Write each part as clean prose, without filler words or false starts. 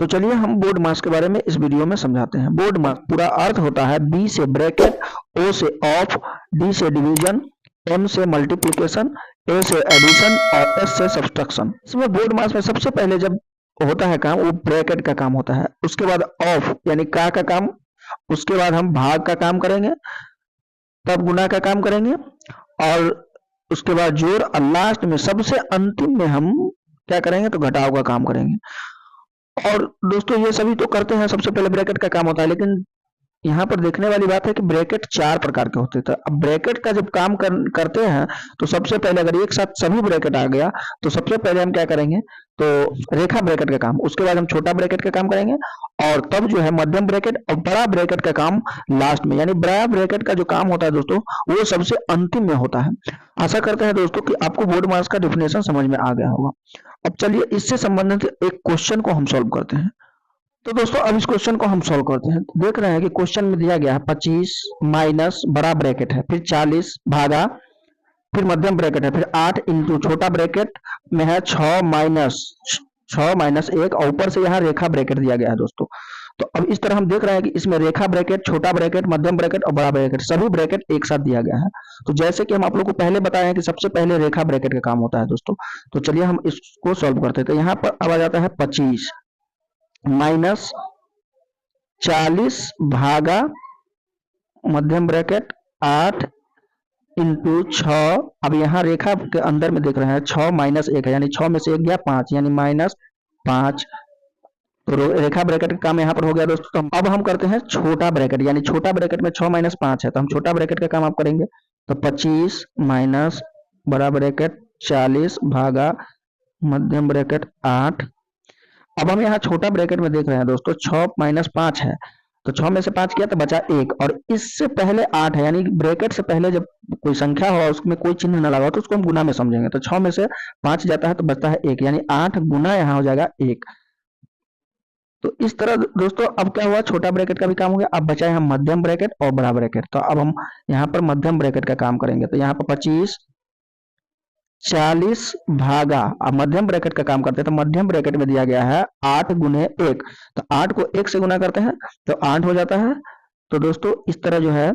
तो चलिए हम बोर्ड मास के बारे में इस वीडियो में समझाते हैं। बोर्ड मास पूरा अर्थ होता है बी से ब्रैकेट, ओ से ऑफ, डी से डिवीजन, एम से मल्टीप्लिकेशन, ए से एडिशन और एस से सब्सट्रैक्शन। इसमें बोर्ड मास में सबसे पहले जब होता है काम वो ब्रैकेट का काम होता है, उसके बाद ऑफ यानी का काम, उसके बाद हम भाग का काम करेंगे, तब गुना का काम करेंगे और उसके बाद जोड़ और लास्ट में सबसे अंतिम में हम क्या करेंगे तो घटाव का काम करेंगे। और दोस्तों ये सभी तो करते हैं, सबसे पहले ब्रैकेट का काम होता है, लेकिन यहाँ पर देखने वाली बात है कि ब्रैकेट 4 प्रकार के होते थे। अब ब्रैकेट का जब काम करते हैं तो सबसे पहले अगर एक साथ सभी ब्रैकेट आ गया तो सबसे पहले हम क्या करेंगे तो रेखा ब्रैकेट का काम, उसके बाद हम छोटा ब्रैकेट का काम करेंगे और तब जो है मध्यम ब्रैकेट और बड़ा ब्रैकेट का काम लास्ट में, यानी बड़ा ब्रैकेट का जो काम होता है दोस्तों वो सबसे अंतिम में होता है। आशा करते हैं दोस्तों कि आपको बोर्ड मास का डिफिनेशन समझ में आ गया होगा। अब चलिए इससे संबंधित एक क्वेश्चन को हम सॉल्व करते हैं। तो दोस्तों अब इस क्वेश्चन को हम सॉल्व करते हैं। देख रहे हैं कि क्वेश्चन में दिया गया है 25 माइनस बड़ा ब्रैकेट है, फिर 40 भागा, फिर मध्यम ब्रैकेट है, फिर 8 इंटू छोटा ब्रैकेट में है 6 माइनस 1 और ऊपर से यहाँ रेखा ब्रैकेट दिया गया है दोस्तों। तो अब इस तरह हम देख रहे हैं कि इसमें रेखा ब्रैकेट, छोटा ब्रैकेट, मध्यम ब्रैकेट और बड़ा ब्रैकेट सभी ब्रैकेट एक साथ दिया गया है। तो जैसे कि हम आप लोग को पहले बताए हैं कि सबसे पहले रेखा ब्रैकेट का काम होता है दोस्तों। तो चलिए हम इसको सॉल्व करते हैं। तो यहाँ पर अब आ जाता है 25 माइनस 40 भागा मध्यम ब्रैकेट 8 इंटू 6। अब यहाँ रेखा के अंदर में देख रहे हैं 6 माइनस 1 है, यानी 6 में से 1 गया 5 यानी माइनस 5। तो रेखा ब्रैकेट का काम यहाँ पर हो गया दोस्तों। तो अब हम करते हैं छोटा ब्रैकेट, यानी छोटा ब्रैकेट में 6 माइनस 5 है तो हम छोटा ब्रैकेट का काम आप करेंगे। तो 25 माइनस बड़ा ब्रैकेट 40 भागा मध्यम ब्रैकेट 8। अब हम यहाँ छोटा ब्रैकेट में देख रहे हैं दोस्तों 6 माइनस 5 है, तो 6 में से 5 किया तो बचा 1 और इससे पहले 8 है, यानी ब्रैकेट से पहले जब कोई संख्या हो उसमें कोई चिन्ह न लगा हो तो उसको हम गुना में समझेंगे। तो 6 में से 5 जाता है तो बचता है 1, यानी 8 गुना यहाँ हो जाएगा 1। तो इस तरह दोस्तों अब क्या हुआ, छोटा ब्रैकेट का भी काम हो गया। अब बचा है हम मध्यम ब्रैकेट और बड़ा ब्रैकेट। तो अब हम यहाँ पर मध्यम ब्रैकेट का काम करेंगे। तो यहाँ पर 25 40 भागा, अब मध्यम ब्रैकेट का काम करते हैं। तो मध्यम ब्रैकेट में दिया गया है 8 गुने 1, तो 8 को 1 से गुना करते हैं तो 8 हो जाता है। तो दोस्तों इस तरह जो है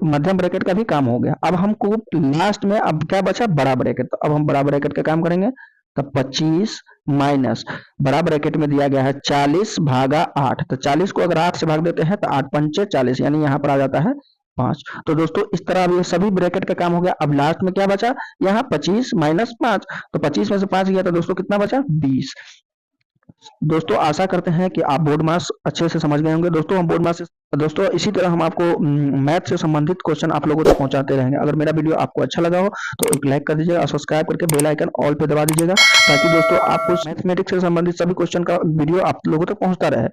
मध्यम ब्रैकेट का भी काम हो गया। अब हमको लास्ट में अब क्या बचा, बड़ा ब्रैकेट। तो अब हम बड़ा ब्रैकेट का काम करेंगे। तो 25 माइनस बड़ा ब्रैकेट में दिया गया है 40 भागा 8, तो 40 को अगर 8 से भाग देते हैं तो 8 पंचे 40, यानी यहाँ पर आ जाता है 5। तो दोस्तों इस तरह अब ये सभी ब्रैकेट का काम हो गया। अब लास्ट में क्या बचा, यहाँ 25 माइनस 5, तो 25 में से 5 गया तो दोस्तों कितना बचा 20। दोस्तों आशा करते हैं कि आप बोर्ड मास अच्छे से समझ गए होंगे। दोस्तों हम बोर्ड मास दोस्तों इसी तरह हम आपको मैथ से संबंधित क्वेश्चन आप लोगों तक पहुंचाते रहेंगे। अगर मेरा वीडियो आपको अच्छा लगा हो तो एक लाइक कर दीजिएगा और सब्सक्राइब करके बेल आइकन ऑल पे दबा दीजिएगा, ताकि दोस्तों आपको मैथमेटिक्स से संबंधित सभी क्वेश्चन का वीडियो आप लोगों तक पहुंचता रहे।